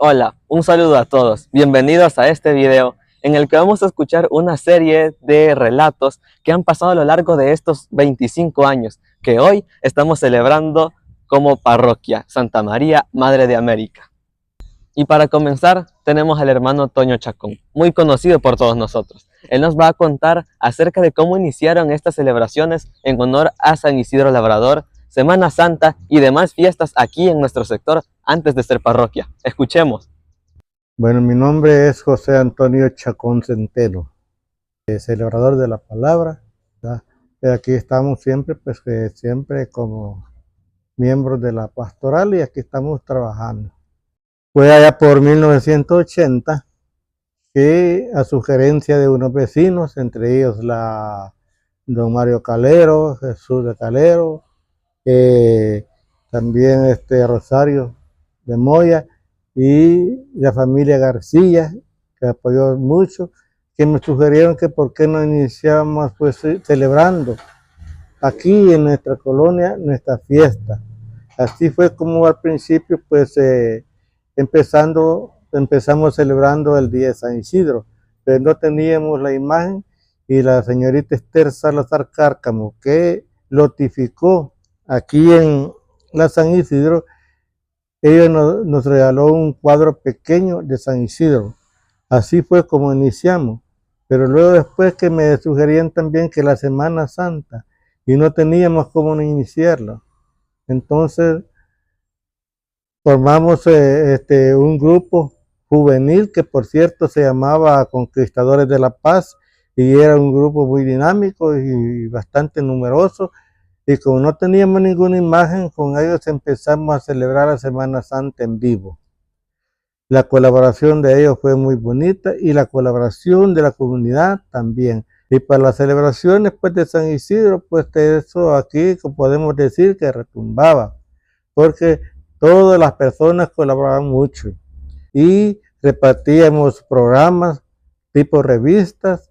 Hola, un saludo a todos. Bienvenidos a este video en el que vamos a escuchar una serie de relatos que han pasado a lo largo de estos 25 años que hoy estamos celebrando como parroquia Santa María, Madre de América. Y para comenzar tenemos al hermano Toño Chacón, muy conocido por todos nosotros. Él nos va a contar acerca de cómo iniciaron estas celebraciones en honor a San Isidro Labrador, Semana Santa y demás fiestas aquí en nuestro sector antes de ser parroquia. Escuchemos. Bueno, mi nombre es José Antonio Chacón Centeno, celebrador de la palabra, ¿verdad? Aquí estamos siempre, siempre como miembros de la pastoral y aquí estamos trabajando. Fue allá por 1980 que a sugerencia de unos vecinos, entre ellos don Mario Calero, Jesús de Calero, también Rosario de Moya y la familia García, que apoyó mucho, que me sugirieron que por qué no iniciábamos celebrando aquí en nuestra colonia nuestra fiesta. Así fue como al principio empezamos celebrando el día de San Isidro, pero no teníamos la imagen y la señorita Esther Salazar Cárcamo, que notificó aquí en la San Isidro, ella nos regaló un cuadro pequeño de San Isidro. Así fue como iniciamos, pero luego después que me sugerían también que la Semana Santa y no teníamos cómo iniciarla. Entonces formamos un grupo juvenil que por cierto se llamaba Conquistadores de la Paz y era un grupo muy dinámico y bastante numeroso. Y como no teníamos ninguna imagen, con ellos empezamos a celebrar la Semana Santa en vivo. La colaboración de ellos fue muy bonita y la colaboración de la comunidad también. Y para las celebraciones de San Isidro, eso aquí podemos decir que retumbaba, porque todas las personas colaboraban mucho y repartíamos programas tipo revistas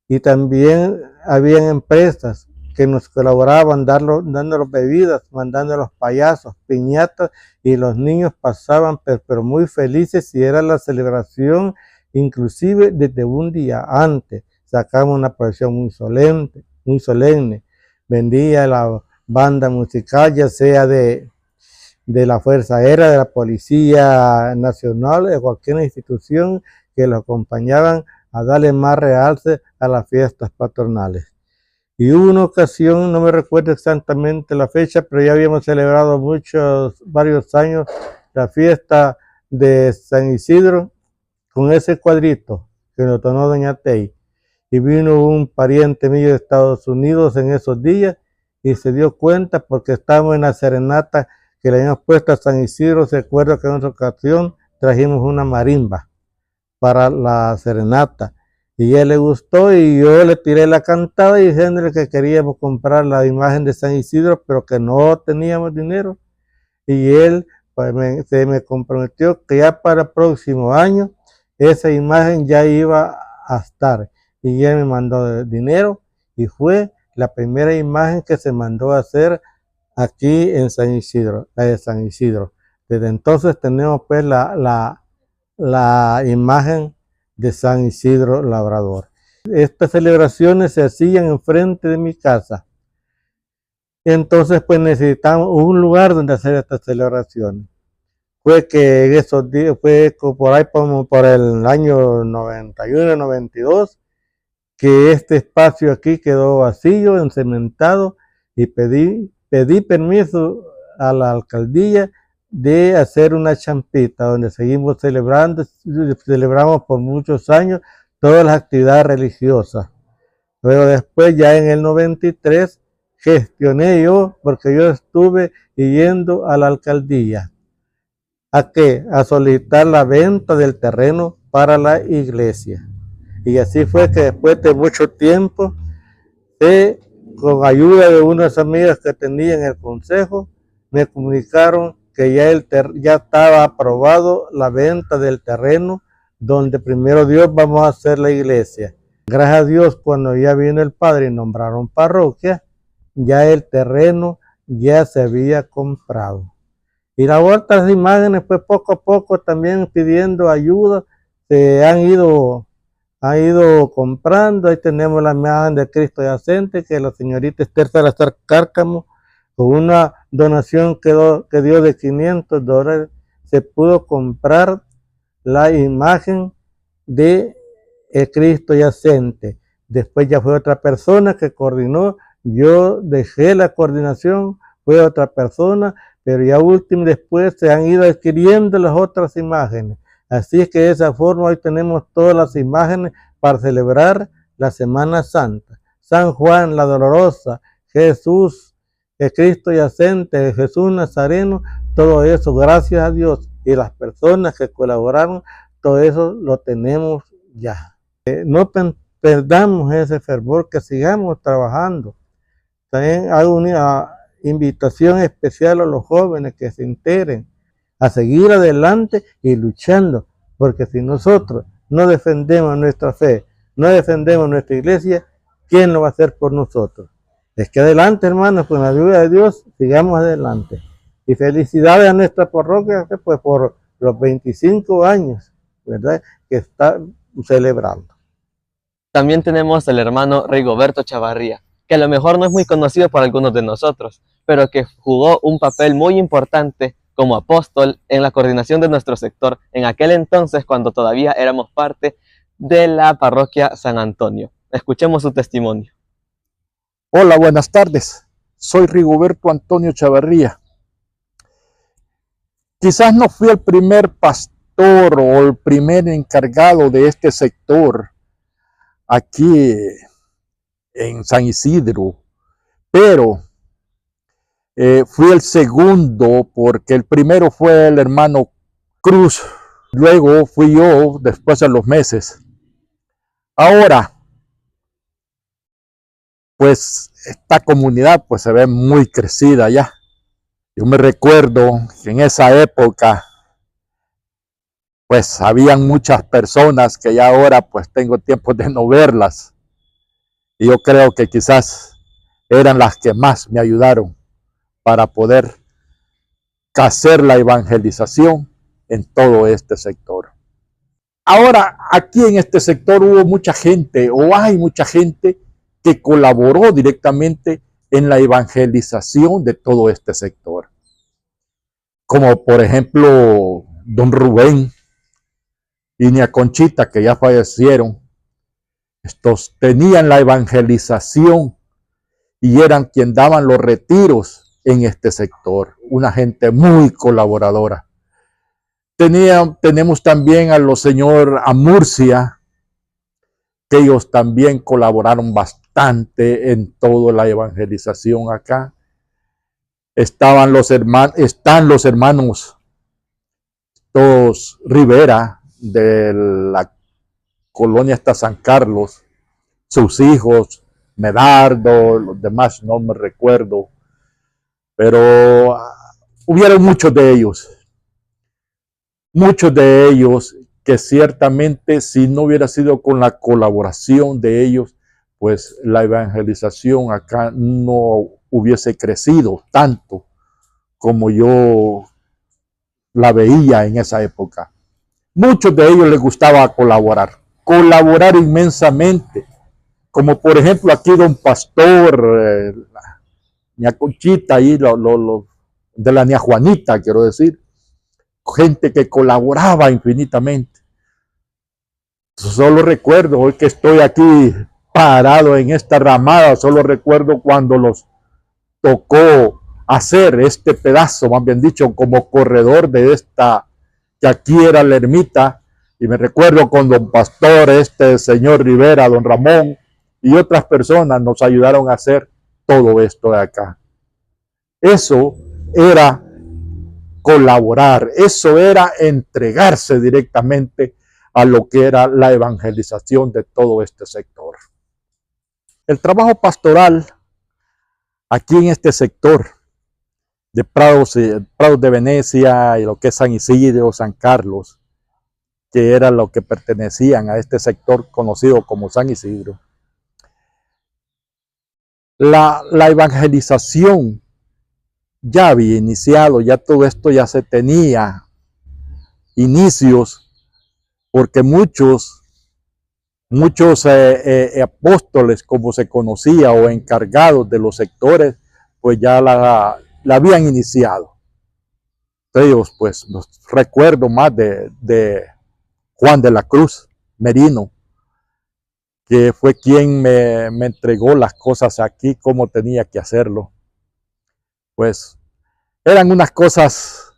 y también habían empresas que nos colaboraban dándonos bebidas, mandándonos payasos, piñatas, y los niños pasaban pero muy felices y era la celebración inclusive desde un día antes. Sacamos una procesión muy solemne. Vendía la banda musical, ya sea de la Fuerza Aérea, de la Policía Nacional, de cualquier institución que lo acompañaban a darle más realce a las fiestas patronales. Y hubo una ocasión, no me recuerdo exactamente la fecha, pero ya habíamos celebrado varios años la fiesta de San Isidro con ese cuadrito que nos donó doña Tey. Y vino un pariente mío de Estados Unidos en esos días y se dio cuenta porque estábamos en la serenata que le habíamos puesto a San Isidro. Se acuerda que en otra ocasión trajimos una marimba para la serenata. Y a él le gustó y yo le tiré la cantada diciéndole que queríamos comprar la imagen de San Isidro, pero que no teníamos dinero. Y él se me comprometió que ya para el próximo año esa imagen ya iba a estar. Y él me mandó dinero y fue la primera imagen que se mandó a hacer aquí en San Isidro, la de San Isidro. Desde entonces tenemos la imagen de San Isidro Labrador. Estas celebraciones se hacían enfrente de mi casa. Entonces necesitamos un lugar donde hacer estas celebraciones. Fue que en esos días, fue por ahí como por el año 91, 92, que este espacio aquí quedó vacío, encementado, y pedí permiso a la alcaldía de hacer una champita donde seguimos celebramos por muchos años todas las actividades religiosas. Luego después ya en el 93 gestioné yo, porque yo estuve yendo a la alcaldía. ¿A qué? A solicitar la venta del terreno para la iglesia. Y así fue que después de mucho tiempo, con ayuda de unas amigas que tenía en el consejo, me comunicaron que ya estaba aprobado la venta del terreno donde primero Dios vamos a hacer la iglesia. Gracias a Dios, cuando ya vino el padre y nombraron parroquia, ya el terreno ya se había comprado. Y las otras imágenes, pues poco a poco también pidiendo ayuda, se han ido comprando. Ahí tenemos la imagen de Cristo yacente, que la señorita Esther Salazar Cárcamo, con una donación que dio de $500, se pudo comprar la imagen de Cristo yacente. Después ya fue otra persona que coordinó, yo dejé la coordinación, fue otra persona, pero ya último después se han ido adquiriendo las otras imágenes. Así es que de esa forma hoy tenemos todas las imágenes para celebrar la Semana Santa. San Juan, la Dolorosa, Jesús, el Cristo yacente, Jesús Nazareno, todo eso, gracias a Dios y las personas que colaboraron, todo eso lo tenemos ya. No perdamos ese fervor, que sigamos trabajando. También hago una invitación especial a los jóvenes que se enteren a seguir adelante y luchando, porque si nosotros no defendemos nuestra fe, no defendemos nuestra iglesia, ¿quién lo va a hacer por nosotros? Es que adelante, hermanos, con la ayuda de Dios, sigamos adelante. Y felicidades a nuestra parroquia, pues por los 25 años, ¿verdad?, que está celebrando. También tenemos al hermano Rigoberto Chavarría, que a lo mejor no es muy conocido por algunos de nosotros, pero que jugó un papel muy importante como apóstol en la coordinación de nuestro sector en aquel entonces, cuando todavía éramos parte de la parroquia San Antonio. Escuchemos su testimonio. Hola, buenas tardes. Soy Rigoberto Antonio Chavarría. Quizás no fui el primer pastor o el primer encargado de este sector aquí en San Isidro, pero fui el segundo, porque el primero fue el hermano Cruz, luego fui yo después de los meses. Ahora, pues esta comunidad pues se ve muy crecida ya. Yo me recuerdo que en esa época pues habían muchas personas que ya ahora pues tengo tiempo de no verlas. Y yo creo que quizás eran las que más me ayudaron para poder hacer la evangelización en todo este sector. Ahora, aquí en este sector hubo mucha gente, o hay mucha gente que colaboró directamente en la evangelización de todo este sector. Como por ejemplo, don Rubén y doña Conchita, que ya fallecieron. Estos tenían la evangelización y eran quien daban los retiros en este sector. Una gente muy colaboradora. Tenemos también a los señor Amurcia, que ellos también colaboraron bastante en toda la evangelización acá. Están los hermanos todos Rivera, de la colonia hasta San Carlos, sus hijos, Medardo, los demás no me recuerdo, pero hubieron muchos de ellos que ciertamente si no hubiera sido con la colaboración de ellos, pues la evangelización acá no hubiese crecido tanto como yo la veía en esa época. Muchos de ellos les gustaba colaborar inmensamente, como por ejemplo aquí don Pastor, ña Conchita, y de la ña Juanita, quiero decir, gente que colaboraba infinitamente. Solo recuerdo, hoy que estoy aquí parado en esta ramada, solo recuerdo cuando los tocó hacer este pedazo, más bien dicho, como corredor de esta, que aquí era la ermita, y me recuerdo con don Pastor, señor Rivera, don Ramón y otras personas nos ayudaron a hacer todo esto de acá. Eso era colaborar, eso era entregarse directamente a lo que era la evangelización de todo este sector. El trabajo pastoral aquí en este sector de Prados de Venecia y lo que es San Isidro, San Carlos, que era lo que pertenecían a este sector conocido como San Isidro. La evangelización ya había iniciado, ya todo esto ya se tenía inicios, porque muchos apóstoles, como se conocía, o encargados de los sectores, pues ya la habían iniciado. Ellos, pues, los recuerdo más de Juan de la Cruz Merino, que fue quien me entregó las cosas aquí, cómo tenía que hacerlo. Pues eran unas cosas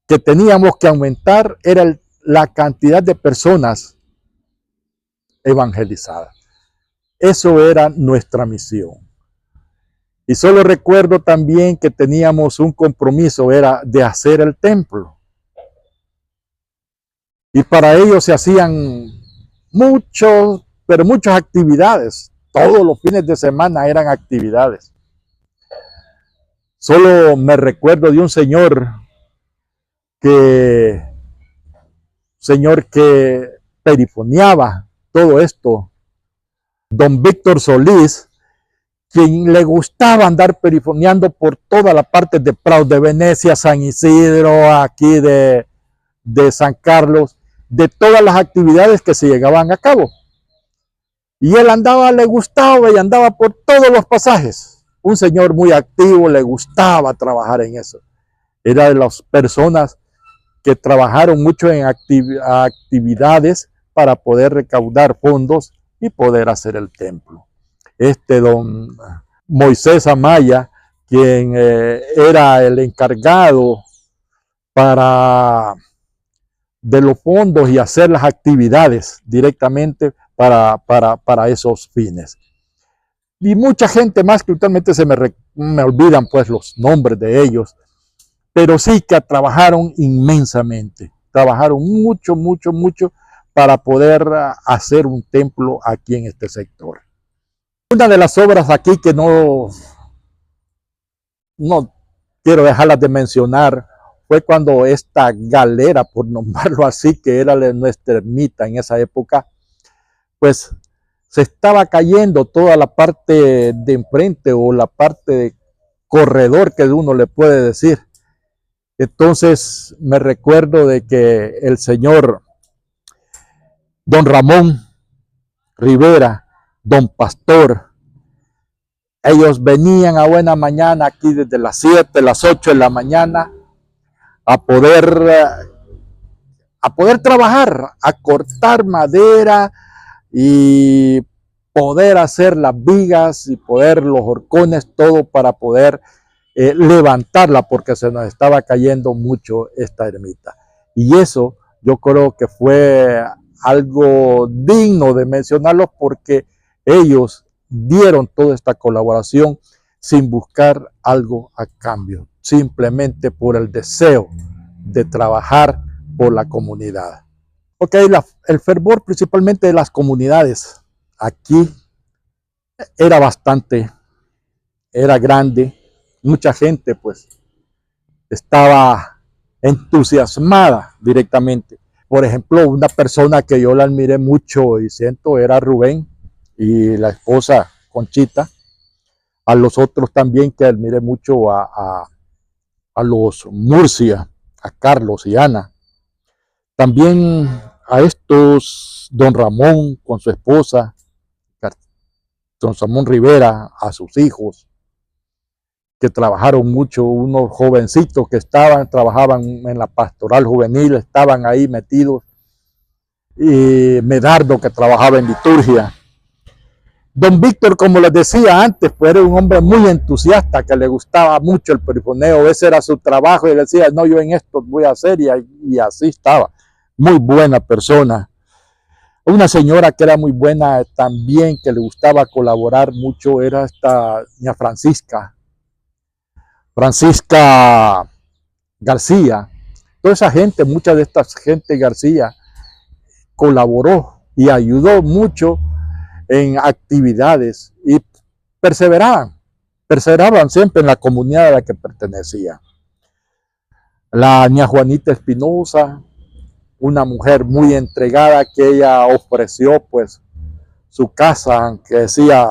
que teníamos que aumentar, era la cantidad de personas evangelizadas. Eso era nuestra misión. Y solo recuerdo también que teníamos un compromiso, era de hacer el templo. Y para ello se hacían muchas actividades. Todos los fines de semana eran actividades. Solo me recuerdo de un señor que perifoneaba todo esto, don Víctor Solís, quien le gustaba andar perifoneando por toda la parte de Prado, de Venecia, San Isidro, aquí de San Carlos, de todas las actividades que se llegaban a cabo. Y él andaba, le gustaba y andaba por todos los pasajes. Un señor muy activo, le gustaba trabajar en eso. Era de las personas que trabajaron mucho en actividades para poder recaudar fondos y poder hacer el templo. Don Moisés Amaya, quien era el encargado de los fondos y hacer las actividades directamente para esos fines. Y mucha gente más que actualmente me olvidan pues los nombres de ellos, pero sí que trabajaron inmensamente, trabajaron mucho para poder hacer un templo aquí en este sector. Una de las obras aquí que no quiero dejarlas de mencionar fue cuando esta galera, por nombrarlo así, que era nuestra ermita en esa época, pues se estaba cayendo toda la parte de enfrente, o la parte de corredor que uno le puede decir. Entonces me recuerdo de que el señor don Ramón Rivera, don Pastor, ellos venían a buena mañana aquí desde las 7, las 8 de la mañana a poder trabajar, a cortar madera y poder hacer las vigas y los horcones, todo para poder levantarla, porque se nos estaba cayendo mucho esta ermita. Y eso yo creo que fue algo digno de mencionarlo, porque ellos dieron toda esta colaboración sin buscar algo a cambio, simplemente por el deseo de trabajar por la comunidad. Ok, el fervor principalmente de las comunidades aquí era grande. Mucha gente pues estaba entusiasmada directamente. Por ejemplo, una persona que yo la admiré mucho y siento era Rubén y la esposa Conchita. A los otros también que admiré mucho, a los Murcia, a Carlos y Ana. También a estos, don Ramón con su esposa, don Ramón Rivera, a sus hijos, que trabajaron mucho, unos jovencitos que trabajaban en la pastoral juvenil, estaban ahí metidos, y Medardo, que trabajaba en liturgia. Don Víctor, como les decía antes, pues era un hombre muy entusiasta, que le gustaba mucho el perifoneo, ese era su trabajo, y le decía, no, yo en esto voy a hacer, y así estaba. Muy buena persona. Una señora que era muy buena también, que le gustaba colaborar mucho, era esta doña Francisca García. Toda esa gente, mucha de esta gente García, colaboró y ayudó mucho en actividades, y perseveraban siempre en la comunidad a la que pertenecía. La doña Juanita Espinosa, una mujer muy entregada, que ella ofreció pues su casa, aunque decía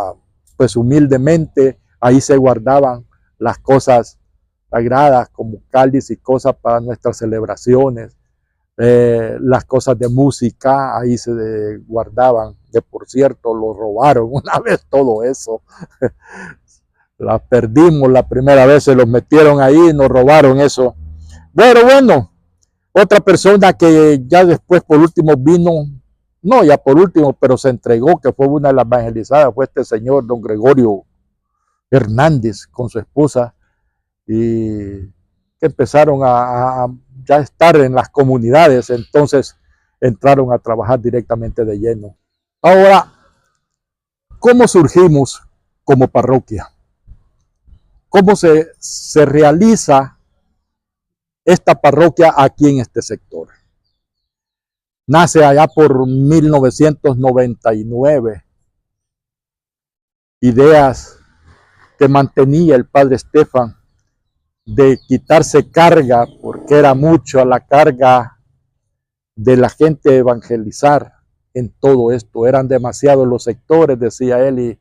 pues humildemente, ahí se guardaban las cosas sagradas como cáliz y cosas para nuestras celebraciones. Las cosas de música ahí se guardaban, que por cierto lo robaron una vez todo eso. Las perdimos la primera vez, se los metieron ahí y nos robaron eso. Bueno, otra persona que ya después por último vino, no ya por último, pero se entregó, que fue una de las evangelizadas, fue este señor, don Gregorio Hernández, con su esposa, y que empezaron a ya estar en las comunidades, entonces entraron a trabajar directamente de lleno. Ahora, ¿cómo surgimos como parroquia? ¿Cómo se realiza esta parroquia aquí en este sector? Nace allá por 1999. Ideas que mantenía el padre Estefan de quitarse carga, porque era mucho la carga de la gente evangelizar en todo esto. Eran demasiados los sectores, decía él,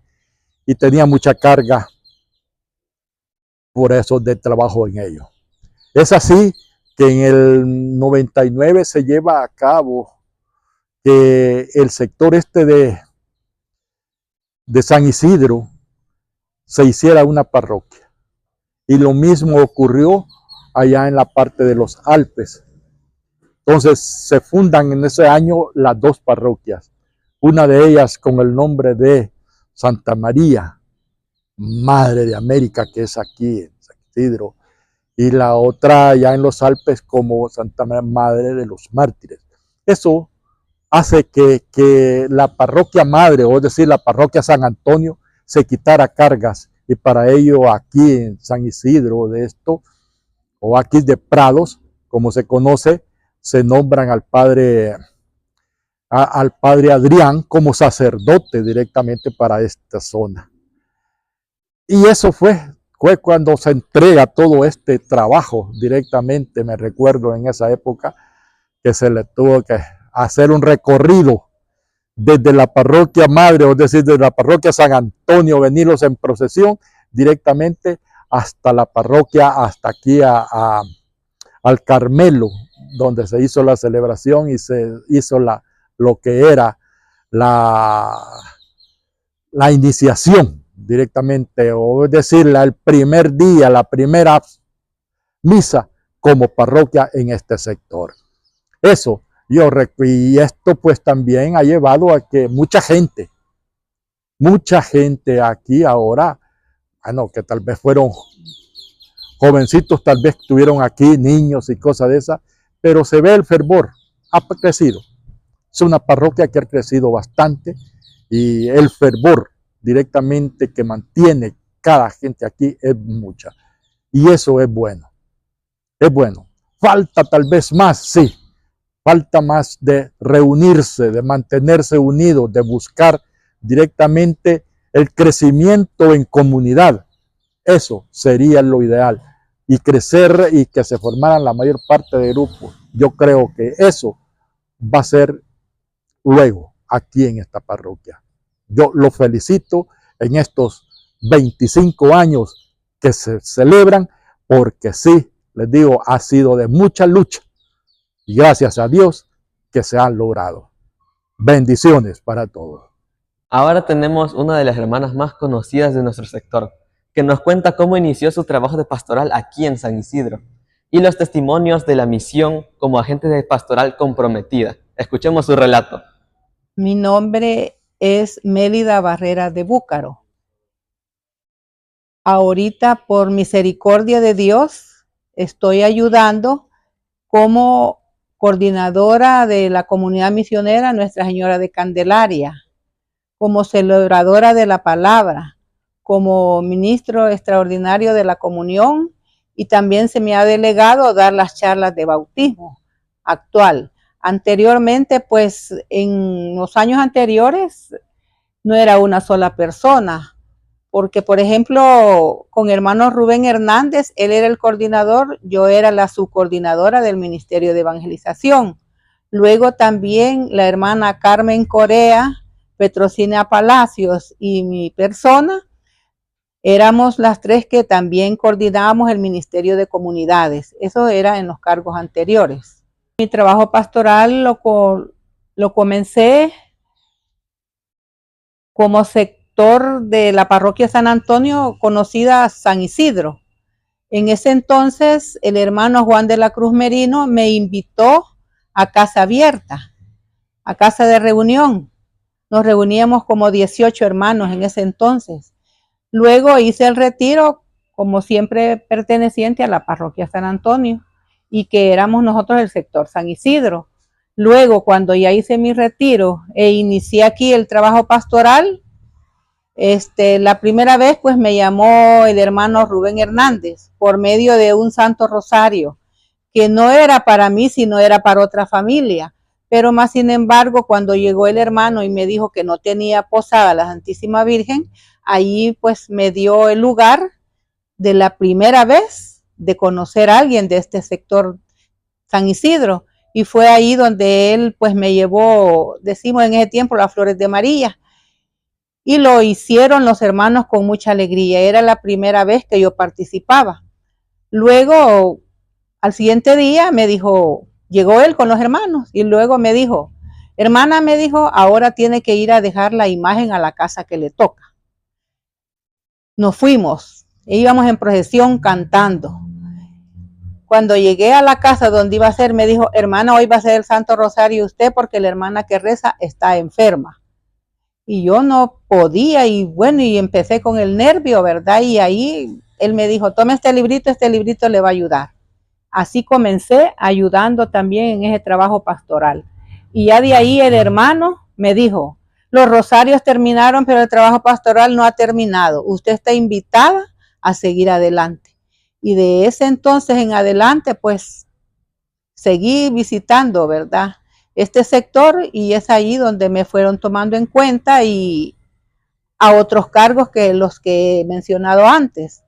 y tenía mucha carga por eso de trabajo en ello. Es así que en el 99 se lleva a cabo que el sector este de San Isidro se hiciera una parroquia. Y lo mismo ocurrió allá en la parte de los Alpes. Entonces se fundan en ese año las dos parroquias. Una de ellas con el nombre de Santa María, Madre de América, que es aquí en San Isidro. Y la otra ya en los Alpes como Santa María, Madre de los Mártires. Eso hace que la parroquia madre, o es decir, la parroquia San Antonio, se quitara cargas. Y para ello aquí en San Isidro de esto, o aquí de Prados, como se conoce, se nombran al padre Adrián como sacerdote directamente para esta zona. Y eso fue cuando se entrega todo este trabajo directamente. Me recuerdo en esa época que se le tuvo que hacer un recorrido desde la parroquia madre, es decir, desde la parroquia San Antonio, venirlos en procesión directamente hasta la parroquia, hasta aquí al Carmelo, donde se hizo la celebración y se hizo lo que era la iniciación directamente, o es decir, el primer día, la primera misa como parroquia en este sector. Eso, y esto pues también ha llevado a que mucha gente aquí ahora, bueno, que tal vez fueron jovencitos, tal vez estuvieron aquí, niños y cosas de esas, pero se ve el fervor, ha crecido. Es una parroquia que ha crecido bastante y el fervor directamente que mantiene cada gente aquí es mucha. Y eso es bueno. Es bueno. Falta tal vez más, sí. Falta más de reunirse, de mantenerse unidos, de buscar directamente el crecimiento en comunidad. Eso sería lo ideal. Y crecer y que se formaran la mayor parte de grupos. Yo creo que eso va a ser luego aquí en esta parroquia. Yo lo felicito en estos 25 años que se celebran, porque sí, les digo, ha sido de mucha lucha y gracias a Dios que se han logrado. Bendiciones para todos. Ahora tenemos una de las hermanas más conocidas de nuestro sector, que nos cuenta cómo inició su trabajo de pastoral aquí en San Isidro y los testimonios de la misión como agente de pastoral comprometida. Escuchemos su relato. Mi nombre es Mélida Barrera de Búcaro. Ahorita, por misericordia de Dios, estoy ayudando como coordinadora de la comunidad misionera Nuestra Señora de Candelaria, como celebradora de la palabra, como ministro extraordinario de la comunión, y también se me ha delegado dar las charlas de bautismo actual. Anteriormente, pues en los años anteriores no era una sola persona, porque por ejemplo con hermano Rubén Hernández, él era el coordinador, yo era la subcoordinadora del Ministerio de Evangelización. Luego también la hermana Carmen Corea, Petrocina Palacios y mi persona éramos las tres que también coordinábamos el Ministerio de Comunidades. Eso era en los cargos anteriores. Mi trabajo pastoral lo comencé como sector de la parroquia San Antonio, conocida San Isidro. En ese entonces, el hermano Juan de la Cruz Merino me invitó a Casa Abierta, a casa de reunión. Nos reuníamos como 18 hermanos en ese entonces. Luego hice el retiro, como siempre perteneciente a la parroquia San Antonio, y que éramos nosotros el sector San Isidro. Luego, cuando ya hice mi retiro e inicié aquí el trabajo pastoral, la primera vez pues me llamó el hermano Rubén Hernández por medio de un Santo Rosario, que no era para mí, sino era para otra familia. Pero más sin embargo, cuando llegó el hermano y me dijo que no tenía posada la Santísima Virgen, ahí pues me dio el lugar de la primera vez de conocer a alguien de este sector San Isidro. Y fue ahí donde él pues me llevó, decimos en ese tiempo, las flores de María. Y lo hicieron los hermanos con mucha alegría. Era la primera vez que yo participaba. Luego, al siguiente día me dijo, llegó él con los hermanos y luego me dijo, hermana, me dijo, ahora tiene que ir a dejar la imagen a la casa que le toca. Nos fuimos, íbamos en procesión cantando. Cuando llegué a la casa donde iba a ser, me dijo, hermana, hoy va a ser el Santo Rosario usted porque la hermana que reza está enferma. Y yo no podía y bueno, y empecé con el nervio, ¿verdad? Y ahí él me dijo, tome este librito le va a ayudar. Así comencé ayudando también en ese trabajo pastoral. Y ya de ahí el hermano me dijo, los rosarios terminaron, pero el trabajo pastoral no ha terminado. Usted está invitada a seguir adelante. Y de ese entonces en adelante, pues, seguí visitando, ¿verdad?, este sector, y es ahí donde me fueron tomando en cuenta y a otros cargos que los que he mencionado antes.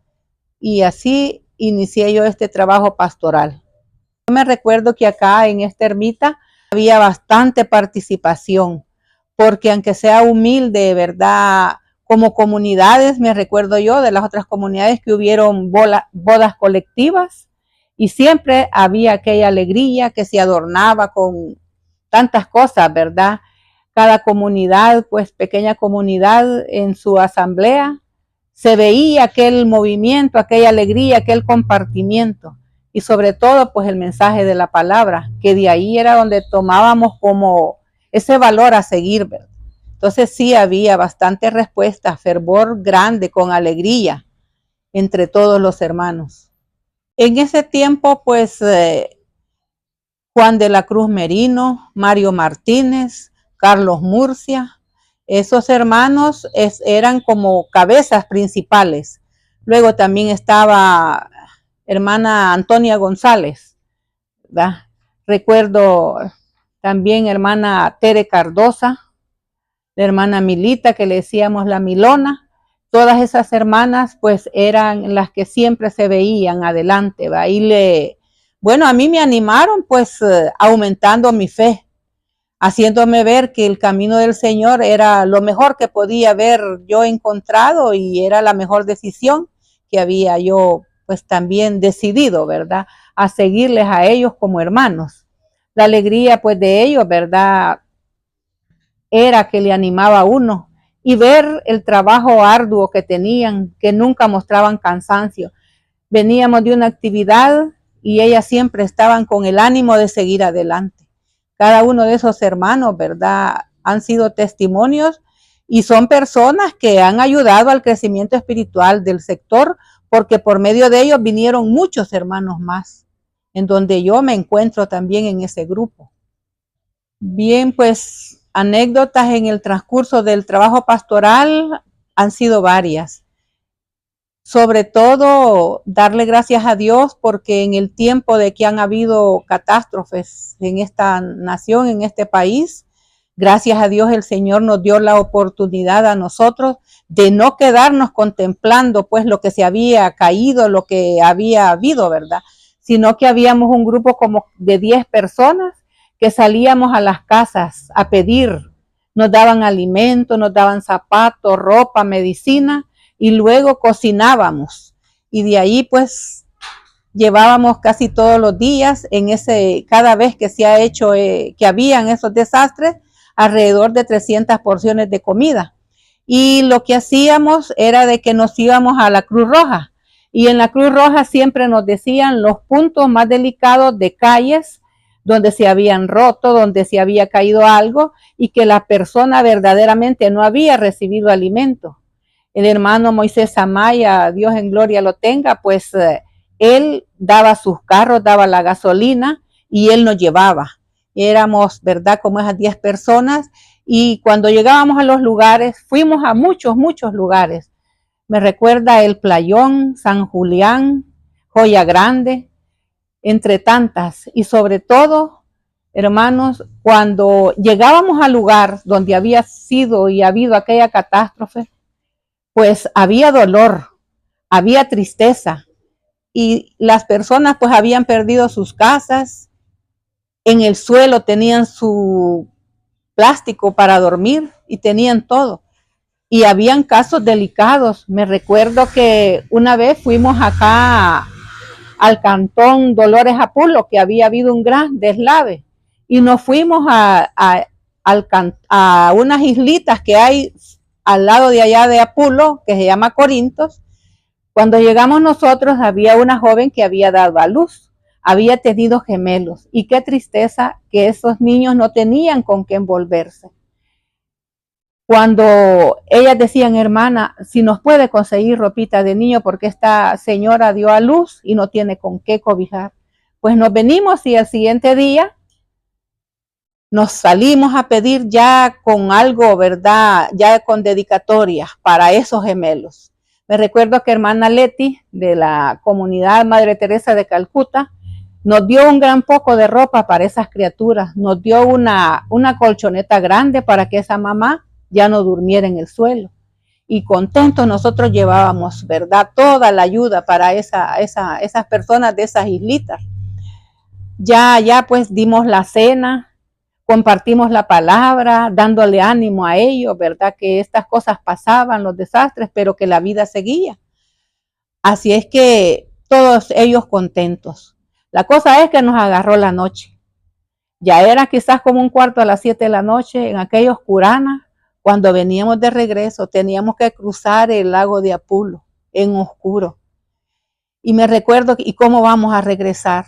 Y así inicié yo este trabajo pastoral. Yo me recuerdo que acá en esta ermita había bastante participación, porque aunque sea humilde, ¿verdad?, como comunidades, me recuerdo yo de las otras comunidades que hubieron bodas colectivas y siempre había aquella alegría que se adornaba con tantas cosas, ¿verdad? Cada comunidad, pues pequeña comunidad en su asamblea, se veía aquel movimiento, aquella alegría, aquel compartimiento y sobre todo pues el mensaje de la palabra, que de ahí era donde tomábamos como ese valor a seguir, ¿verdad? Entonces sí había bastante respuesta, fervor grande, con alegría entre todos los hermanos. En ese tiempo, pues, Juan de la Cruz Merino, Mario Martínez, Carlos Murcia, esos hermanos eran como cabezas principales. Luego también estaba hermana Antonia González, ¿verdad? Recuerdo también hermana Tere Cardosa, la hermana Milita, que le decíamos la Milona. Todas esas hermanas pues eran las que siempre se veían adelante, ¿va? Y bueno, a mí me animaron pues aumentando mi fe, haciéndome ver que el camino del Señor era lo mejor que podía haber yo encontrado y era la mejor decisión que había yo pues también decidido, ¿verdad?, a seguirles a ellos como hermanos. La alegría pues de ellos, ¿verdad?, era que le animaba a uno y ver el trabajo arduo que tenían, que nunca mostraban cansancio. Veníamos de una actividad y ellas siempre estaban con el ánimo de seguir adelante. Cada uno de esos hermanos, ¿verdad?, han sido testimonios y son personas que han ayudado al crecimiento espiritual del sector, porque por medio de ellos vinieron muchos hermanos más, en donde yo me encuentro también en ese grupo. Bien, pues anécdotas en el transcurso del trabajo pastoral han sido varias. Sobre todo, darle gracias a Dios porque en el tiempo de que han habido catástrofes en esta nación, en este país, gracias a Dios el Señor nos dio la oportunidad a nosotros de no quedarnos contemplando pues lo que se había caído, lo que había habido, ¿verdad?, sino que habíamos un grupo como de 10 personas que salíamos a las casas a pedir. Nos daban alimento, nos daban zapatos, ropa, medicina, y luego cocinábamos. Y de ahí pues llevábamos casi todos los días, cada vez que se ha hecho, que habían esos desastres, alrededor de 300 porciones de comida. Y lo que hacíamos era de que nos íbamos a la Cruz Roja. Y en la Cruz Roja siempre nos decían los puntos más delicados de calles donde se habían roto, donde se había caído algo y que la persona verdaderamente no había recibido alimento. El hermano Moisés Amaya, Dios en gloria lo tenga, pues él daba sus carros, daba la gasolina y él nos llevaba. Éramos, ¿verdad?, como esas 10 personas, y cuando llegábamos a los lugares, fuimos a muchos lugares. Me recuerda el Playón, San Julián, Joya Grande, entre tantas. Y sobre todo, hermanos, cuando llegábamos al lugar donde había sido y habido aquella catástrofe, pues había dolor, había tristeza, y las personas pues habían perdido sus casas, en el suelo tenían su plástico para dormir y tenían todo. Y habían casos delicados. Me recuerdo que una vez fuimos acá al cantón Dolores Apulo, que había habido un gran deslave, y nos fuimos a unas islitas que hay al lado de allá de Apulo, que se llama Corintos. Cuando llegamos nosotros, había una joven que había dado a luz, había tenido gemelos, y qué tristeza que esos niños no tenían con qué envolverse. Cuando ellas decían, hermana, si nos puede conseguir ropita de niño porque esta señora dio a luz y no tiene con qué cobijar, pues nos venimos y al siguiente día nos salimos a pedir ya con algo, ¿verdad?, ya con dedicatoria para esos gemelos. Me recuerdo que hermana Leti de la comunidad Madre Teresa de Calcuta nos dio un gran poco de ropa para esas criaturas, nos dio una colchoneta grande para que esa mamá ya no durmiera en el suelo. Y contentos nosotros llevábamos, ¿verdad?, toda la ayuda para esas personas de esas islitas. Ya pues dimos la cena, compartimos la palabra, dándole ánimo a ellos, ¿verdad?, que estas cosas pasaban, los desastres, pero que la vida seguía. Así es que todos ellos contentos. La cosa es que nos agarró la noche. Ya era quizás como 7:15 de la noche, en aquella oscurana. Cuando veníamos de regreso, teníamos que cruzar el lago de Apulo, en oscuro. Y me recuerdo, ¿y cómo vamos a regresar?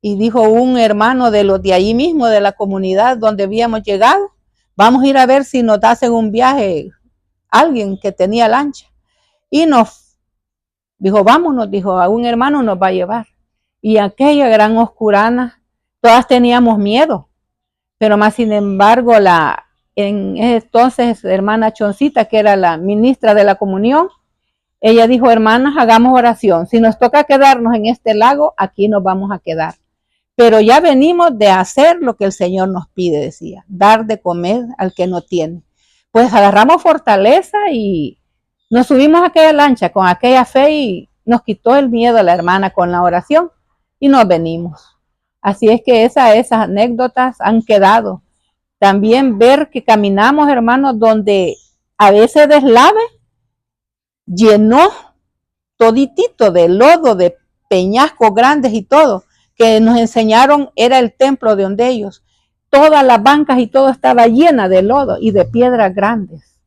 Y dijo un hermano de los de allí mismo, de la comunidad donde habíamos llegado, vamos a ir a ver si nos hacen un viaje, alguien que tenía lancha. Y nos dijo, vámonos, dijo, a un hermano nos va a llevar. Y aquella gran oscurana, todas teníamos miedo, pero más sin embargo, en entonces hermana Choncita, que era la ministra de la comunión, ella dijo, hermanas, hagamos oración. Si nos toca quedarnos en este lago, aquí nos vamos a quedar. Pero ya venimos de hacer lo que el Señor nos pide, decía, dar de comer al que no tiene. Pues agarramos fortaleza y nos subimos a aquella lancha con aquella fe y nos quitó el miedo a la hermana con la oración y nos venimos. Así es que esas anécdotas han quedado. También ver que caminamos, hermanos, donde a veces deslave llenó toditito de lodo, de peñascos grandes y todo, que nos enseñaron era el templo de donde ellos. Todas las bancas y todo estaba llena de lodo y de piedras grandes.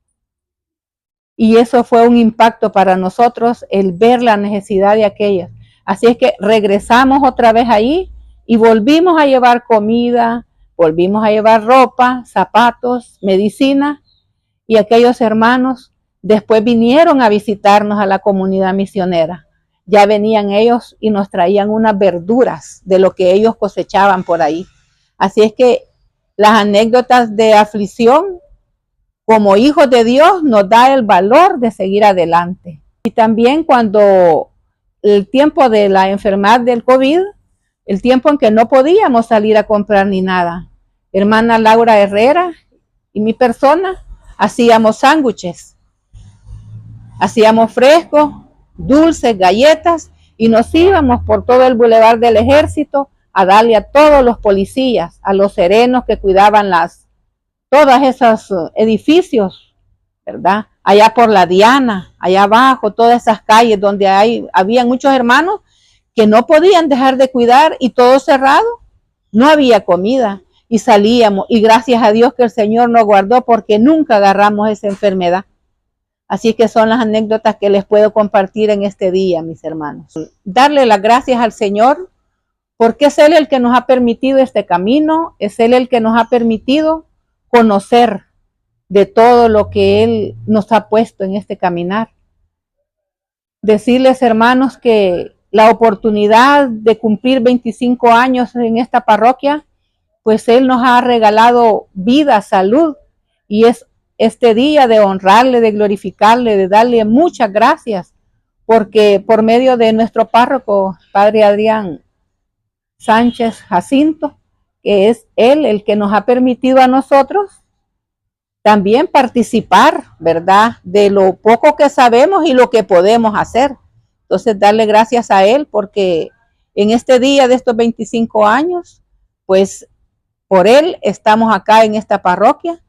Y eso fue un impacto para nosotros, el ver la necesidad de aquellas. Así es que regresamos otra vez ahí y volvimos a llevar comida, volvimos a llevar ropa, zapatos, medicina, y aquellos hermanos después vinieron a visitarnos a la comunidad misionera. Ya venían ellos y nos traían unas verduras de lo que ellos cosechaban por ahí. Así es que las anécdotas de aflicción, como hijos de Dios, nos da el valor de seguir adelante. Y también cuando el tiempo de la enfermedad del COVID, el tiempo en que no podíamos salir a comprar ni nada, hermana Laura Herrera y mi persona hacíamos sándwiches, hacíamos frescos, dulces, galletas, y nos íbamos por todo el bulevar del Ejército a darle a todos los policías, a los serenos que cuidaban todos esos edificios ¿verdad? Allá por la Diana, allá abajo, todas esas calles donde había muchos hermanos que no podían dejar de cuidar y todo cerrado, no había comida y salíamos y gracias a Dios que el Señor nos guardó porque nunca agarramos esa enfermedad. Así que son las anécdotas que les puedo compartir en este día, mis hermanos. Darle las gracias al Señor porque es Él el que nos ha permitido este camino, es Él el que nos ha permitido conocer de todo lo que Él nos ha puesto en este caminar. Decirles, hermanos, que la oportunidad de cumplir 25 años en esta parroquia, pues Él nos ha regalado vida, salud, y es este día de honrarle, de glorificarle, de darle muchas gracias, porque por medio de nuestro párroco, Padre Adrián Sánchez Jacinto, que es Él el que nos ha permitido a nosotros también participar, ¿verdad? De lo poco que sabemos y lo que podemos hacer. Entonces, darle gracias a Él porque en este día de estos 25 años, pues por Él estamos acá en esta parroquia.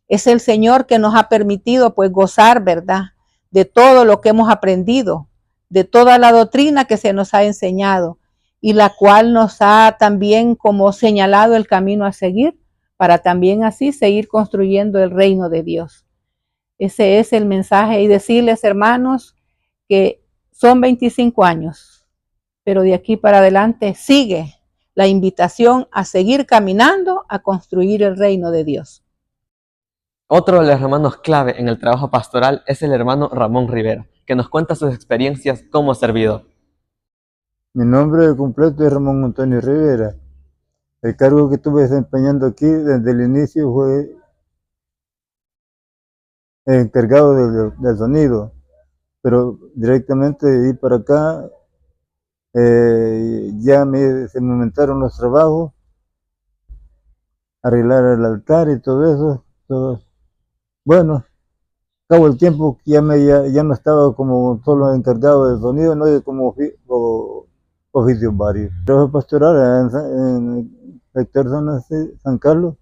Es el Señor que nos ha permitido pues gozar, ¿verdad? De todo lo que hemos aprendido, de toda la doctrina que se nos ha enseñado y la cual nos ha también como señalado el camino a seguir para también así seguir construyendo el reino de Dios. Ese es el mensaje y decirles, hermanos, que son 25 años, pero de aquí para adelante sigue la invitación a seguir caminando, a construir el reino de Dios. Otro de los hermanos clave en el trabajo pastoral es el hermano Ramón Rivera, que nos cuenta sus experiencias como servidor. Mi nombre completo es Ramón Antonio Rivera. El cargo que estuve desempeñando aquí desde el inicio fue el encargado del sonido, pero directamente de ir para acá ya se me aumentaron los trabajos, arreglar el altar y todo eso. Bueno, acabó el tiempo que ya no estaba como solo encargado del sonido, no como oficios varios. Trabajo pastoral en el sector San Carlos.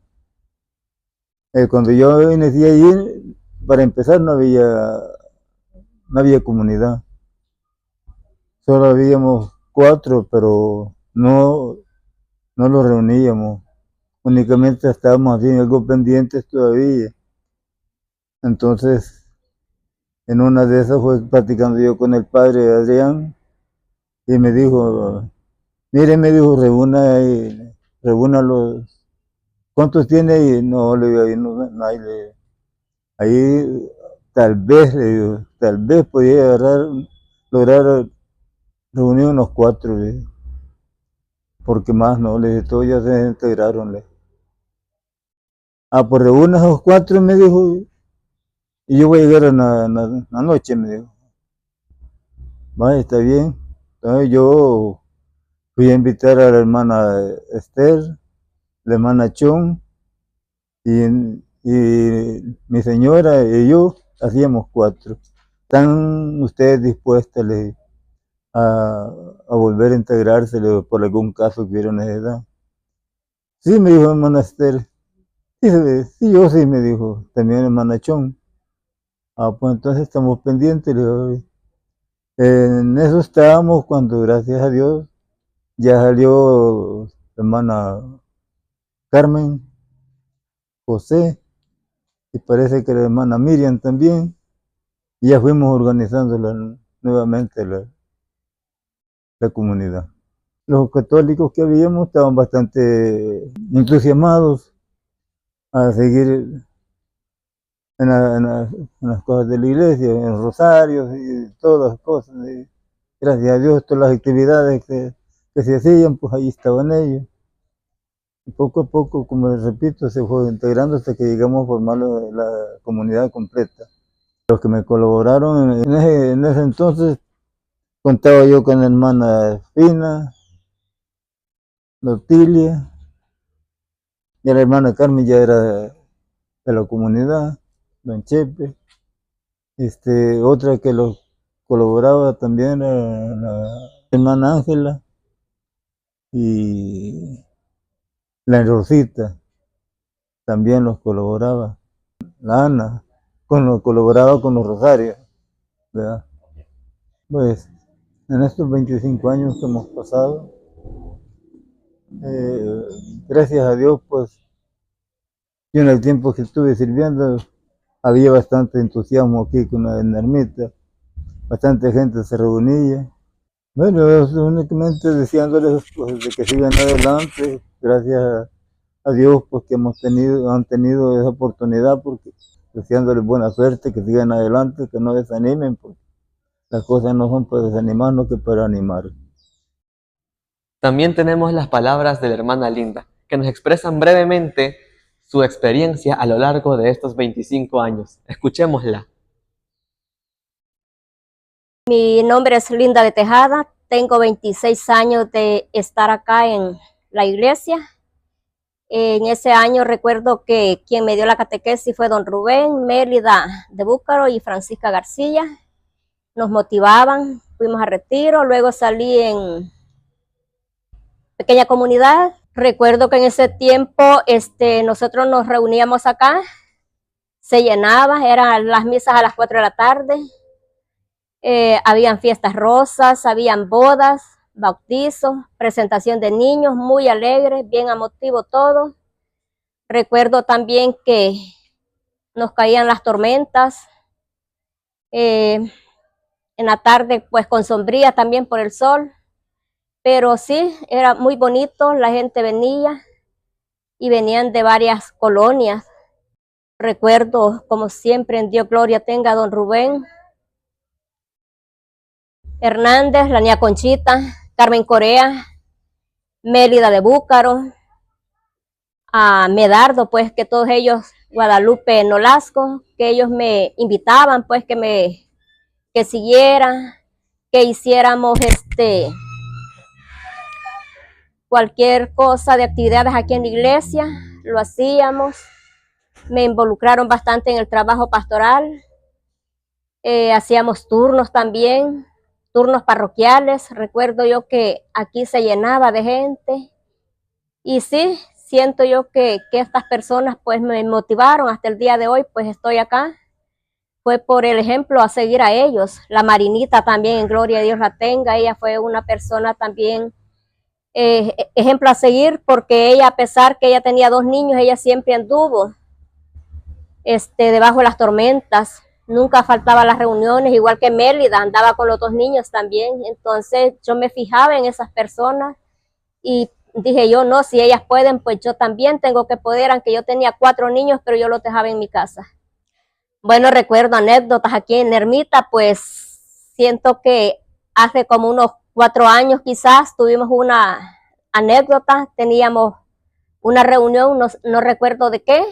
Cuando yo inicié allí, para empezar no había comunidad. Solo habíamos 4, pero no nos reuníamos. Únicamente estábamos así algo pendientes todavía. Entonces, en una de esas fue platicando yo con el padre Adrián y me dijo, mire, me dijo, reúna los, ¿cuántos tiene? Y no, le digo, ahí no hay, ahí tal vez, le digo, tal vez podía lograr reunir unos 4, le digo, porque más no, le dije, todos ya se integraron, le. Pues reúna esos 4, me dijo, y yo voy a llegar en la noche, me dijo. Vaya, está bien. Entonces yo fui a invitar a la hermana Esther, la hermana Chon, y mi señora y yo hacíamos 4. ¿Están ustedes dispuestas a volver a integrarse por algún caso que hubiera necesidad? Sí, me dijo hermana Esther. Sí, yo sí, me dijo. También hermana Chon. Pues entonces estamos pendientes. En eso estábamos cuando, gracias a Dios, ya salió la hermana Carmen, José, y parece que la hermana Miriam también, y ya fuimos organizando nuevamente la comunidad. Los católicos que habíamos estaban bastante entusiasmados a seguir en las cosas de la iglesia, en rosarios y todas las cosas. Y gracias a Dios, todas las actividades que se hacían, pues ahí estaban ellos. Y poco a poco, como les repito, se fue integrando hasta que llegamos a formar la comunidad completa. Los que me colaboraron en ese entonces, contaba yo con la hermana Fina, Lotilia, y la hermana Carmen ya era de la comunidad, don Chepe. Otra que los colaboraba también era la hermana Ángela y la Rosita, también los colaboraba, la Ana. colaboraba con los rosarios, ¿verdad? Pues en estos 25 años que hemos pasado, gracias a Dios, pues yo en el tiempo que estuve sirviendo había bastante entusiasmo aquí con la ermita, bastante gente se reunía. Bueno, únicamente deseándoles pues, de que sigan adelante, gracias a Dios pues que han tenido esa oportunidad, porque deseándoles buena suerte, que sigan adelante, que no desanimen, porque las cosas no son para desanimarnos que para animar. También tenemos las palabras de la hermana Linda, que nos expresan brevemente su experiencia a lo largo de estos 25 años. Escuchémosla. Mi nombre es Linda de Tejada, tengo 26 años de estar acá en la iglesia. En ese año recuerdo que quien me dio la catequesis fue don Rubén, Mélida de Búcaro y Francisca García. Nos motivaban, fuimos a retiro, luego salí en pequeña comunidad. Recuerdo que en ese tiempo nosotros nos reuníamos acá, se llenaba, eran las misas a las 4 de la tarde. Habían fiestas rosas, habían bodas, bautizos, presentación de niños, muy alegres, bien emotivo todo. Recuerdo también que nos caían las tormentas, en la tarde pues con sombría también por el sol, pero sí, era muy bonito, la gente venía y venían de varias colonias. Recuerdo, como siempre, en Dios gloria tenga a don Rubén Hernández, la niña Conchita, Carmen Corea, Mélida de Búcaro, a Medardo, pues que todos ellos, Guadalupe Nolasco, que ellos me invitaban, pues que siguiera, que hiciéramos cualquier cosa de actividades aquí en la iglesia, lo hacíamos. Me involucraron bastante en el trabajo pastoral, hacíamos turnos también, turnos parroquiales. Recuerdo yo que aquí se llenaba de gente y sí, siento yo que estas personas pues me motivaron hasta el día de hoy, pues estoy acá. Fue por el ejemplo a seguir a ellos. La Marinita también, en gloria a Dios la tenga, ella fue una persona también ejemplo a seguir, porque ella, a pesar que ella tenía 2 niños, ella siempre anduvo debajo de las tormentas. Nunca faltaba las reuniones, igual que Mélida, andaba con los 2 niños también. Entonces yo me fijaba en esas personas y dije yo, no, si ellas pueden, pues yo también tengo que poder, aunque yo tenía 4 niños, pero yo los dejaba en mi casa. Bueno, recuerdo anécdotas aquí en Ermita, pues siento que hace como unos 4 años quizás tuvimos una anécdota, teníamos una reunión, no recuerdo de qué,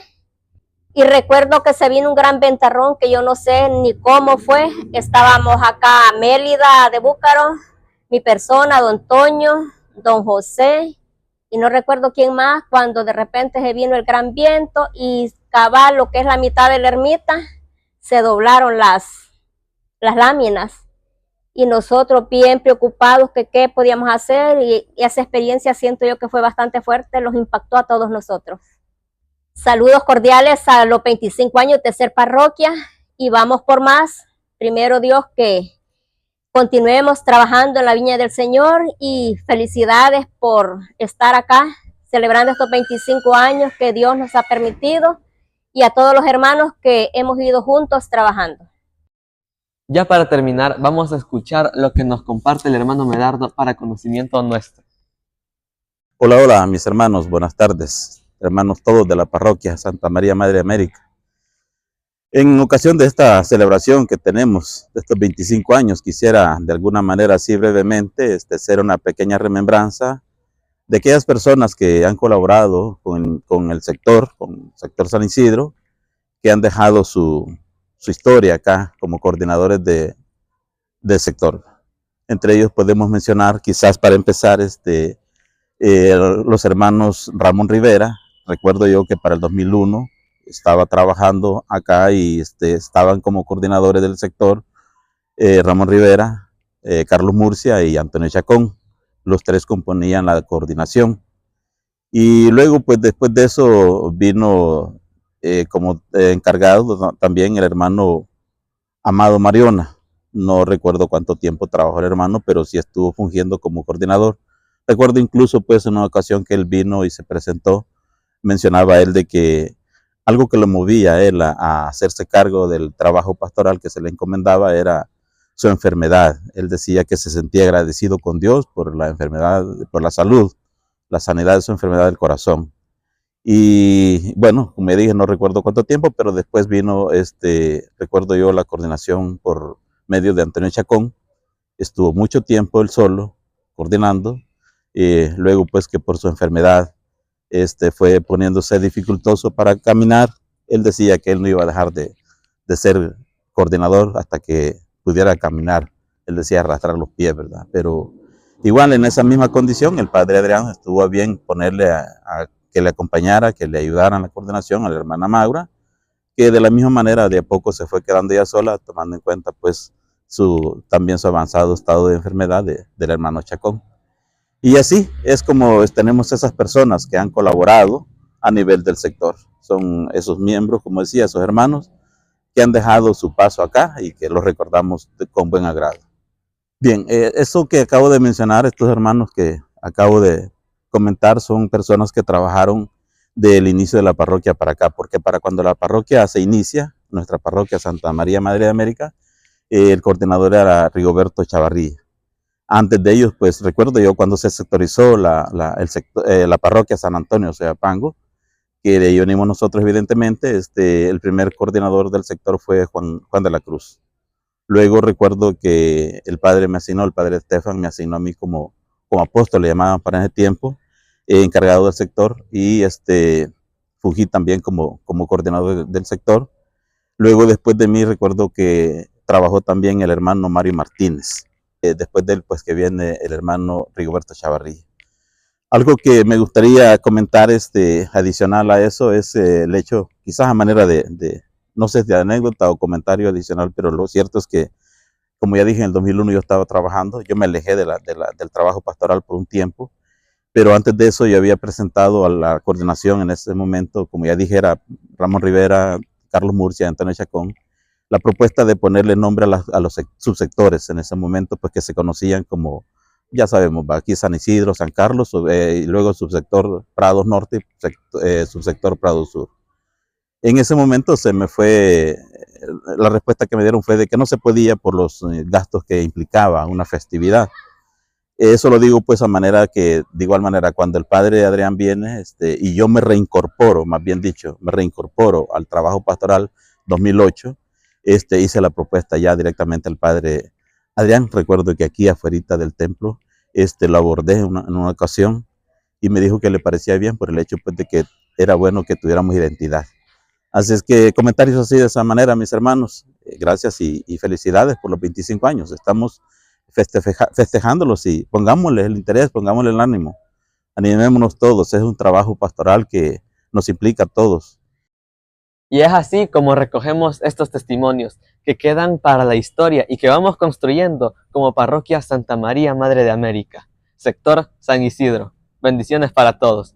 y recuerdo que se vino un gran ventarrón que yo no sé ni cómo fue. Estábamos acá, Mélida de Búcaro, mi persona, don Toño, don José, y no recuerdo quién más, cuando de repente se vino el gran viento y cabal lo que es la mitad de la ermita, se doblaron las láminas. Y nosotros bien preocupados que qué podíamos hacer, y esa experiencia siento yo que fue bastante fuerte, los impactó a todos nosotros. Saludos cordiales a los 25 años de ser parroquia y vamos por más. Primero Dios, que continuemos trabajando en la viña del Señor, y felicidades por estar acá celebrando estos 25 años que Dios nos ha permitido, y a todos los hermanos que hemos ido juntos trabajando. Ya para terminar, vamos a escuchar lo que nos comparte el hermano Medardo para conocimiento nuestro. Hola, hola, mis hermanos, buenas tardes, hermanos todos de la parroquia Santa María Madre de América. En ocasión de esta celebración que tenemos de estos 25 años, quisiera de alguna manera así brevemente hacer una pequeña remembranza de aquellas personas que han colaborado con el sector San Isidro, que han dejado su historia acá como coordinadores del sector. Entre ellos podemos mencionar, quizás para empezar, los hermanos Ramón Rivera. Recuerdo yo que para el 2001 estaba trabajando acá y estaban como coordinadores del sector Ramón Rivera, Carlos Murcia y Antonio Chacón. Los 3 componían la coordinación. Y luego, pues después de eso, vino como encargado también el hermano Amado Mariona. No recuerdo cuánto tiempo trabajó el hermano, pero sí estuvo fungiendo como coordinador. Recuerdo incluso pues en una ocasión que él vino y se presentó, mencionaba él de que algo que lo movía a él a hacerse cargo del trabajo pastoral que se le encomendaba era su enfermedad. Él decía que se sentía agradecido con Dios por la enfermedad, por la salud, la sanidad de su enfermedad del corazón. Y bueno, como me dije, no recuerdo cuánto tiempo, pero después vino, recuerdo yo, la coordinación por medio de Antonio Chacón. Estuvo mucho tiempo él solo coordinando, luego pues que por su enfermedad fue poniéndose dificultoso para caminar. Él decía que él no iba a dejar de ser coordinador hasta que pudiera caminar. Él decía arrastrar los pies, ¿verdad? Pero igual en esa misma condición, el padre Adrián estuvo a bien ponerle a que le acompañara, que le ayudara en la coordinación a la hermana Maura, que de la misma manera de a poco se fue quedando ella sola, tomando en cuenta pues también su avanzado estado de enfermedad del hermano Chacón. Y así es como tenemos esas personas que han colaborado a nivel del sector. Son esos miembros, como decía, esos hermanos que han dejado su paso acá y que los recordamos con buen agrado. Bien, eso que acabo de mencionar, estos hermanos que acabo de comentar, son personas que trabajaron del inicio de la parroquia para acá, porque para cuando la parroquia se inicia, nuestra parroquia Santa María Madre de América, el coordinador era Rigoberto Chavarría. Antes de ellos, pues recuerdo yo cuando se sectorizó la parroquia San Antonio Soyapango, que de ahí venimos nosotros evidentemente, el primer coordinador del sector fue Juan de la Cruz. Luego recuerdo que el padre Estefan me asignó a mí como apóstol, le llamaban para ese tiempo, encargado del sector, y fungí también como coordinador del sector. Luego después de mí recuerdo que trabajó también el hermano Mario Martínez. Después de él pues que viene el hermano Rigoberto Chavarría. Algo que me gustaría comentar adicional a eso es el hecho, quizás a manera no sé, de anécdota o comentario adicional, pero lo cierto es que, como ya dije, en el 2001 yo estaba trabajando, yo me alejé del trabajo pastoral por un tiempo, pero antes de eso yo había presentado a la coordinación en ese momento, como ya dije, era Ramón Rivera, Carlos Murcia, Antonio Chacón, la propuesta de ponerle nombre a los subsectores en ese momento, pues que se conocían como, ya sabemos, aquí San Isidro, San Carlos, y luego subsector Prados Norte, subsector Prados Sur. En ese momento se me fue, la respuesta que me dieron fue de que no se podía por los gastos que implicaba una festividad. Eso lo digo pues a manera que, de igual manera, cuando el padre Adrián viene y yo me reincorporo, más bien dicho, me reincorporo al trabajo pastoral 2008, hice la propuesta ya directamente al padre Adrián. Recuerdo que aquí afuera del templo lo abordé en una ocasión y me dijo que le parecía bien por el hecho pues, de que era bueno que tuviéramos identidad. Así es que comentarios así de esa manera, mis hermanos. Gracias y felicidades por los 25 años. Estamos festejándolos y pongámosle el interés, pongámosle el ánimo. Animémonos todos. Es un trabajo pastoral que nos implica a todos. Y es así como recogemos estos testimonios que quedan para la historia y que vamos construyendo como Parroquia Santa María Madre de América, sector San Isidro. Bendiciones para todos.